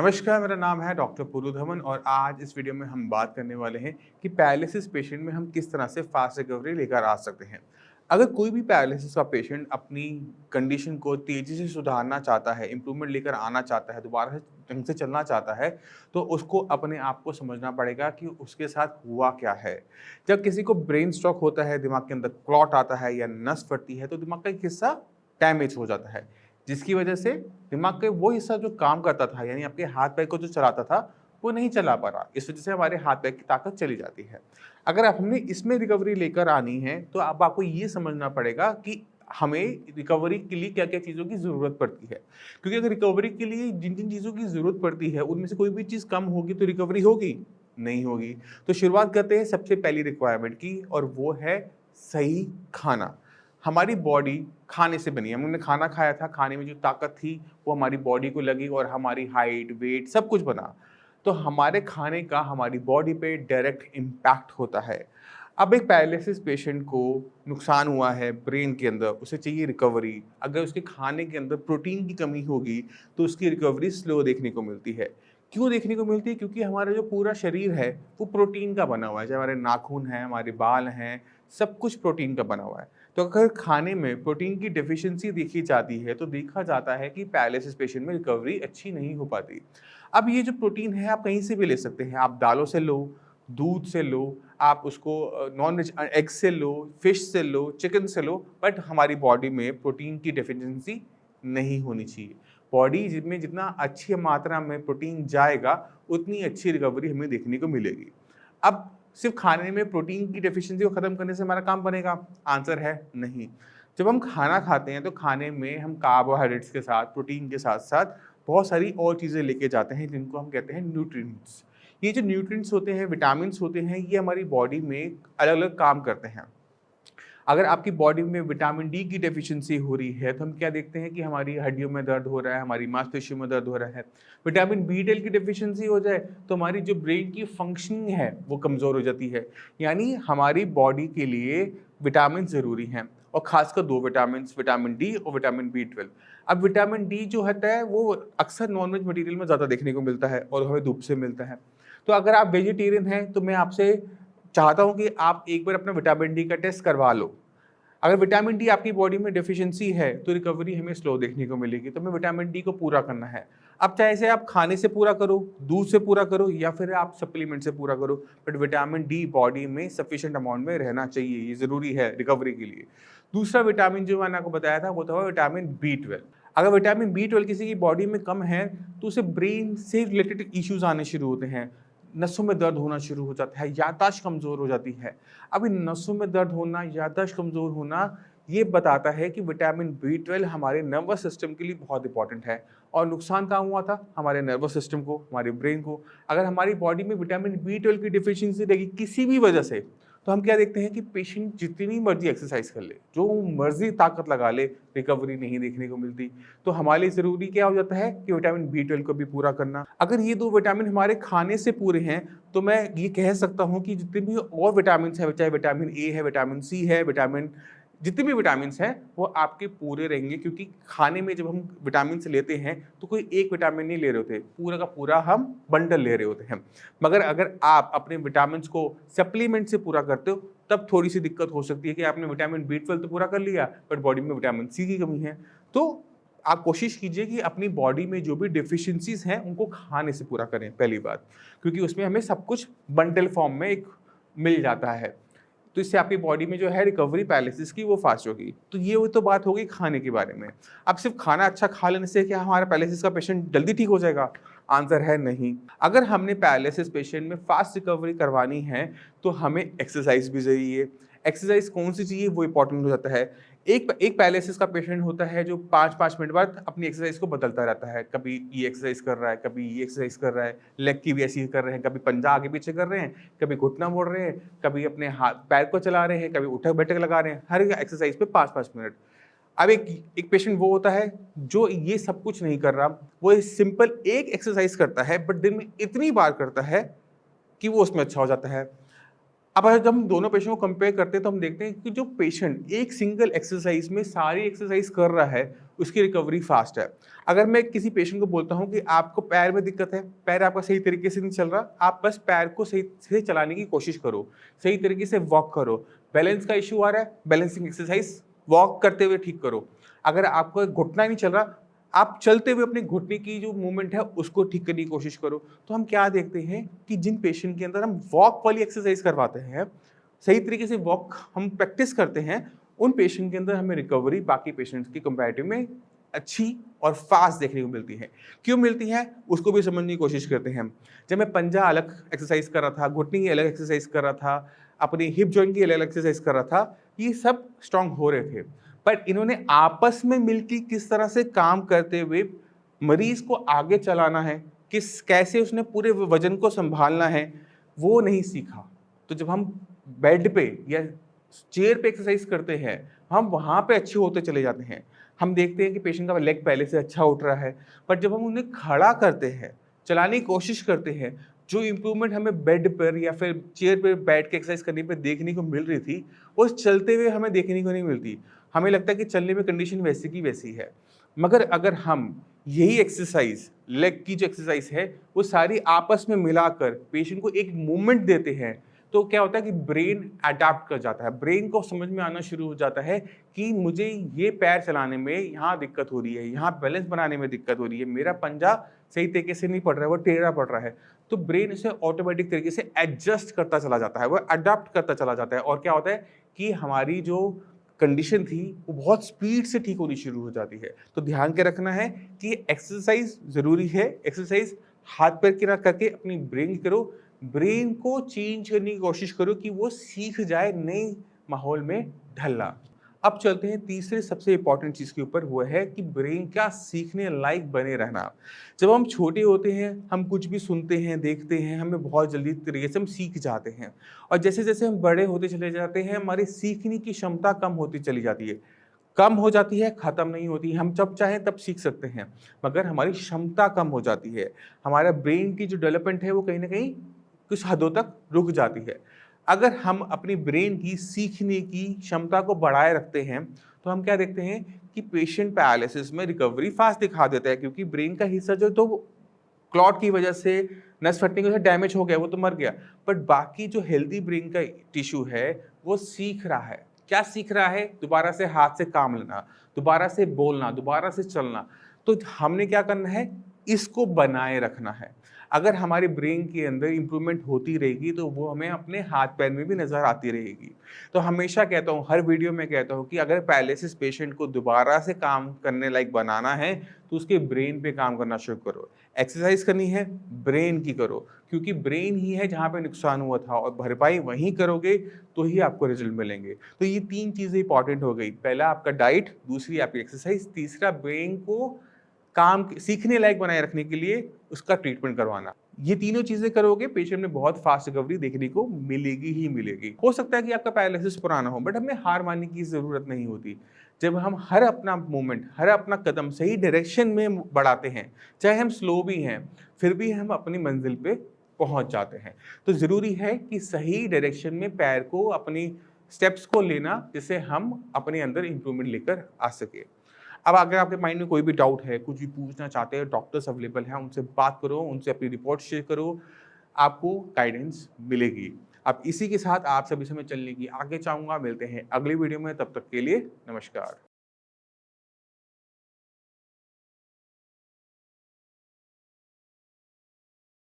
नमस्कार, मेरा नाम है डॉक्टर पुरुधमन और आज इस वीडियो में हम बात करने वाले हैं कि पैरालिसिस पेशेंट में हम किस तरह से फास्ट रिकवरी लेकर आ सकते हैं। अगर कोई भी पैरालिसिस का पेशेंट अपनी कंडीशन को तेज़ी से सुधारना चाहता है, इम्प्रूवमेंट लेकर आना चाहता है, दोबारा से ढंग से चलना चाहता है, तो उसको अपने आप को समझना पड़ेगा कि उसके साथ हुआ क्या है। जब किसी को ब्रेन स्ट्रोक होता है, दिमाग के अंदर क्लॉट आता है या नस फटती है, तो दिमाग का एक हिस्सा डैमेज हो जाता है। जिसकी वजह से दिमाग का वो हिस्सा जो काम करता था, यानी आपके हाथ पैर को जो चलाता था, वो नहीं चला पा रहा। इस वजह से हमारे हाथ पैर की ताकत चली जाती है। अगर आप हमने इसमें रिकवरी लेकर आनी है, तो अब आपको ये समझना पड़ेगा कि हमें रिकवरी के लिए क्या-क्या चीज़ों की ज़रूरत पड़ती है। क्योंकि अगर रिकवरी के लिए जिन-जिन चीज़ों की ज़रूरत पड़ती है, उनमें से कोई भी चीज़ कम होगी तो रिकवरी होगी? नहीं होगी। तो शुरुआत करते हैं सबसे पहली रिक्वायरमेंट की, और वो है सही खाना। हमारी बॉडी खाने से बनी है। हमने खाना खाया था, खाने में जो ताकत थी वो हमारी बॉडी को लगी और हमारी हाइट, वेट सब कुछ बना। तो हमारे खाने का हमारी बॉडी पे डायरेक्ट इम्पैक्ट होता है। अब एक पैरालिसिस पेशेंट को नुकसान हुआ है ब्रेन के अंदर, उसे चाहिए रिकवरी। अगर उसके खाने के अंदर प्रोटीन की कमी होगी, तो उसकी रिकवरी स्लो देखने को मिलती है। क्यों देखने को मिलती है? क्योंकि हमारा जो पूरा शरीर है, वो प्रोटीन का बना हुआ है। चाहे हमारे नाखून हैं, हमारे बाल हैं, सब कुछ प्रोटीन का बना हुआ है। तो अगर खाने में प्रोटीन की डेफिशिएंसी देखी जाती है, तो देखा जाता है कि पैरालिसिस पेशेंट में रिकवरी अच्छी नहीं हो पाती। अब ये जो प्रोटीन है, आप कहीं से भी ले सकते हैं। आप दालों से लो, दूध से लो, आप उसको नॉन-वेज एग से लो, फिश से लो, चिकन से लो, बट हमारी बॉडी में प्रोटीन की डेफिशिएंसी नहीं होनी चाहिए। बॉडी में जितना अच्छी मात्रा में प्रोटीन जाएगा, उतनी अच्छी रिकवरी हमें देखने को मिलेगी। अब सिर्फ खाने में प्रोटीन की डेफिशिएंसी को खत्म करने से हमारा काम बनेगा? आंसर है नहीं। जब हम खाना खाते हैं, तो खाने में हम कार्बोहाइड्रेट्स के साथ, प्रोटीन के साथ-साथ बहुत सारी और चीज़ें लेके जाते हैं, जिनको हम कहते हैं न्यूट्रिएंट्स। ये जो न्यूट्रिएंट्स होते हैं, विटामिन्स होते हैं, ये हमारी बॉडी में अलग-अलग काम करते हैं। अगर आपकी बॉडी में विटामिन डी की डेफिशिएंसी हो रही है, तो हम क्या देखते हैं कि हमारी हड्डियों में दर्द हो रहा है, हमारी मांसपेशियों में दर्द हो रहा है। विटामिन बी12 की डेफिशिएंसी हो जाए, तो हमारी जो ब्रेन की फंक्शनिंग है, वो कमज़ोर हो जाती है। यानी हमारी बॉडी के लिए विटामिन ज़रूरी हैं, और खासकर 2 विटामिन्स, विटामिन डी और विटामिन बी12। अब विटामिन डी जो होता है, वो अक्सर नॉन-वेज मटीरियल में ज़्यादा देखने को मिलता है और हमें धूप से मिलता है। तो अगर आप वेजिटेरियन हैं, तो मैं आपसे चाहता हूँ कि आप एक बार अपना विटामिन डी का टेस्ट करवा लो। अगर विटामिन डी आपकी बॉडी में डेफिशिएंसी है, तो रिकवरी हमें स्लो देखने को मिलेगी। तो हमें विटामिन डी को पूरा करना है। अब चाहे इसे आप खाने से पूरा करो, दूध से पूरा करो, या फिर आप सप्लीमेंट से पूरा करो, बट विटामिन डी बॉडी में सफिशिएंट अमाउंट में रहना चाहिए। ये ज़रूरी है रिकवरी के लिए। दूसरा विटामिन जो मैंने आपको बताया था, वो था विटामिन बी12। अगर विटामिन बी12 किसी की बॉडी में कम है, तो उसे ब्रेन से रिलेटेड इश्यूज़ आने शुरू होते हैं। नसों में दर्द होना शुरू हो जाता है, याददाश्त कमज़ोर हो जाती है। अब इन नसों में दर्द होना, याददाश्त कमज़ोर होना, ये बताता है कि विटामिन बी12 हमारे नर्वस सिस्टम के लिए बहुत इंपॉर्टेंट है। और नुकसान कहाँ हुआ था? हमारे नर्वस सिस्टम को, हमारे ब्रेन को। अगर हमारी बॉडी में विटामिन बी12 की डिफिशियंसी रहेगी किसी भी वजह से, तो हम क्या देखते हैं कि पेशेंट जितनी मर्जी एक्सरसाइज कर ले, जो मर्जी ताकत लगा ले, रिकवरी नहीं देखने को मिलती। तो हमारे लिए ज़रूरी क्या हो जाता है कि विटामिन बी12 को भी पूरा करना। अगर ये 2 विटामिन हमारे खाने से पूरे हैं, तो मैं ये कह सकता हूँ कि जितने भी और विटामिन्स हैं, चाहे विटामिन ए है, विटामिन सी है, विटामिन जितने भी विटामिन्स हैं, वो आपके पूरे रहेंगे। क्योंकि खाने में जब हम विटामिन्स लेते हैं, तो कोई एक विटामिन नहीं ले रहे होते, पूरा का पूरा हम बंडल ले रहे होते हैं। मगर अगर आप अपने विटामिन्स को सप्लीमेंट से पूरा करते हो, तब थोड़ी-सी दिक्कत हो सकती है कि आपने विटामिन बी12 तो पूरा कर लिया, बट बॉडी में विटामिन सी की कमी है। तो आप कोशिश कीजिए कि अपनी बॉडी में जो भी डेफिशिएंसीज़ हैं, उनको खाने से पूरा करें, पहली बात। क्योंकि उसमें हमें सब कुछ बंडल फॉर्म में एक मिल जाता है। तो इससे आपकी बॉडी में जो है रिकवरी पैरालिसिस की वो फास्ट होगी। तो ये वो तो बात हो गई खाने के बारे में। अब सिर्फ खाना अच्छा खा लेने से क्या हमारा पैरालिसिस का पेशेंट जल्दी ठीक हो जाएगा? आंसर है नहीं। अगर हमने पैरालिसिस पेशेंट में फास्ट रिकवरी करवानी है, तो हमें एक्सरसाइज भी चाहिए। एक्सरसाइज कौन सी चाहिए वो इंपॉर्टेंट हो जाता है। एक पैरालिसिस का पेशेंट होता है जो 5-5 मिनट बाद अपनी एक्सरसाइज को बदलता रहता है। कभी ये एक्सरसाइज कर रहा है, कभी ये एक्सरसाइज कर रहा है, लेग की भी ऐसी ही कर रहे हैं, कभी पंजा आगे पीछे कर रहे हैं, कभी घुटना मोड़ रहे हैं, कभी अपने हाथ पैर को चला रहे हैं, कभी उठक-बैठक लगा रहे हैं, हर एक एक्सरसाइज पे 5-5 मिनट। अब एक एक पेशेंट वो होता है जो ये सब कुछ नहीं कर रहा, वो सिंपल एक एक्सरसाइज करता है, बट दिन में इतनी बार करता है कि वो उसमें अच्छा हो जाता है। अब अगर जब हम दोनों पेशेंट को कंपेयर करते हैं, तो हम देखते हैं कि जो पेशेंट एक सिंगल एक्सरसाइज में सारी एक्सरसाइज कर रहा है, उसकी रिकवरी फास्ट है। अगर मैं किसी पेशेंट को बोलता हूँ कि आपको पैर में दिक्कत है, पैर आपका सही तरीके से नहीं चल रहा, आप बस पैर को सही से चलाने की कोशिश करो, सही तरीके से वॉक करो। बैलेंस का इश्यू आ रहा है, बैलेंसिंग एक्सरसाइज वॉक करते हुए ठीक करो। अगर आपको घुटना नहीं चल रहा, आप चलते हुए अपने घुटने की जो मूवमेंट है उसको ठीक करने की कोशिश करो। तो हम क्या देखते हैं कि जिन पेशेंट के अंदर हम वॉक वाली एक्सरसाइज करवाते हैं, सही तरीके से वॉक हम प्रैक्टिस करते हैं, उन पेशेंट के अंदर हमें रिकवरी बाकी पेशेंट्स की कंपैरेटिव में अच्छी और फास्ट देखने को मिलती है। क्यों मिलती है उसको भी समझने की कोशिश करते हैं हम। जब मैं पंजा अलग एक्सरसाइज कर रहा था, घुटने की अलग एक्सरसाइज कर रहा था, अपनी हिप जॉइंट की अलग एक्सरसाइज कर रहा था, ये सब स्ट्रांग हो रहे थे। पर इन्होंने आपस में मिलकर किस तरह से काम करते हुए मरीज को आगे चलाना है, कैसे उसने पूरे वजन को संभालना है, वो नहीं सीखा। तो जब हम बेड पे या चेयर पे एक्सरसाइज करते हैं, हम वहाँ पे अच्छे होते चले जाते हैं। हम देखते हैं कि पेशेंट का लेग पहले से अच्छा उठ रहा है, पर जब हम उन्हें खड़ा करते हैं, चलाने की कोशिश करते हैं, जो इम्प्रूवमेंट हमें बेड पर या फिर चेयर पर बैठ के एक्सरसाइज करने पे देखने को मिल रही थी, वो चलते हुए हमें देखने को नहीं मिलती। हमें लगता है कि चलने में कंडीशन वैसी की वैसी है। मगर अगर हम यही एक्सरसाइज, लेग की जो एक्सरसाइज है, वो सारी आपस में मिलाकर पेशेंट को एक मूवमेंट देते हैं, तो क्या होता है कि ब्रेन अडैप्ट कर जाता है। ब्रेन को समझ में आना शुरू हो जाता है कि मुझे ये पैर चलाने में यहाँ दिक्कत हो रही है, यहाँ बैलेंस बनाने में दिक्कत हो रही है, मेरा पंजा सही तरीके से नहीं पड़ रहा है, वो टेढ़ा पड़ रहा है। तो ब्रेन इसे ऑटोमेटिक तरीके से एडजस्ट करता चला जाता है, वो अडैप्ट करता चला जाता है, और क्या होता है कि हमारी जो कंडीशन थी वो बहुत स्पीड से ठीक होनी शुरू हो जाती है। तो ध्यान के रखना है कि एक्सरसाइज ज़रूरी है। एक्सरसाइज हाथ पैर की ना करके अपनी ब्रेन की करो, ब्रेन को चेंज करने की कोशिश करो कि वो सीख जाए नए माहौल में ढलना। अब चलते हैं तीसरे सबसे इंपॉर्टेंट चीज़ के ऊपर, वो है कि ब्रेन का सीखने लायक बने रहना। जब हम छोटे होते हैं, हम कुछ भी सुनते हैं, देखते हैं, हमें बहुत जल्दी तरीके से हम सीख जाते हैं, और जैसे जैसे हम बड़े होते चले जाते हैं, हमारी सीखने की क्षमता कम होती चली जाती है। कम हो जाती है, खत्म नहीं होती। हम जब चाहें तब सीख सकते हैं, मगर हमारी क्षमता कम हो जाती है। हमारा ब्रेन की जो डेवलपमेंट है वो कहीं न कहीं कुछ हदों तक रुक जाती है। अगर हम अपनी ब्रेन की सीखने की क्षमता को बढ़ाए रखते हैं, तो हम क्या देखते हैं कि पेशेंट पैरालिसिस में रिकवरी फास्ट दिखा देता है, क्योंकि ब्रेन का हिस्सा जो तो क्लॉट की वजह से, नस फटने की वजह से डैमेज हो गया, वो तो मर गया। बट बाकी जो हेल्दी ब्रेन का टिश्यू है, वो सीख रहा है। क्या सीख रहा है? दोबारा से हाथ से काम लेना, दोबारा से बोलना, दोबारा से चलना। तो हमने क्या करना है? इसको बनाए रखना है। अगर हमारे ब्रेन के अंदर इम्प्रूवमेंट होती रहेगी, तो वो हमें अपने हाथ पैर में भी नज़र आती रहेगी। तो हमेशा कहता हूँ, हर वीडियो में कहता हूँ कि अगर पैरालिसिस पेशेंट को दोबारा से काम करने लायक बनाना है, तो उसके ब्रेन पे काम करना शुरू करो। एक्सरसाइज करनी है, ब्रेन की करो, क्योंकि ब्रेन ही है जहाँ पे नुकसान हुआ था, और भरपाई वहीं करोगे तो ही आपको रिजल्ट मिलेंगे। तो ये 3 चीज़ें इंपॉर्टेंट हो गई। पहला आपका डाइट, दूसरी आपकी एक्सरसाइज, तीसरा ब्रेन को काम सीखने लायक बनाए रखने के लिए उसका ट्रीटमेंट करवाना। ये तीनों चीज़ें करोगे, पेशेंट में बहुत फास्ट रिकवरी देखने को मिलेगी ही मिलेगी। हो सकता है कि आपका पैरालिसिस पुराना हो, बट हमें हार मानने की ज़रूरत नहीं होती। जब हम हर अपना मूवमेंट, हर अपना कदम सही डायरेक्शन में बढ़ाते हैं, चाहे हम स्लो भी हैं, फिर भी हम अपनी मंजिल पे पहुंच जाते हैं। तो ज़रूरी है कि सही डायरेक्शन में पैर को, अपनी स्टेप्स को लेना, जिससे हम अपने अंदर इम्प्रूवमेंट लेकर आ सके। अब अगर आपके माइंड में कोई भी डाउट है, कुछ भी पूछना चाहते हैं, डॉक्टर्स अवेलेबल हैं, उनसे बात करो, उनसे अपनी रिपोर्ट शेयर करो, आपको गाइडेंस मिलेगी। अब इसी के साथ आप सभी से मैं चलने की आगे चाहूँगा। मिलते हैं अगली वीडियो में, तब तक के लिए नमस्कार।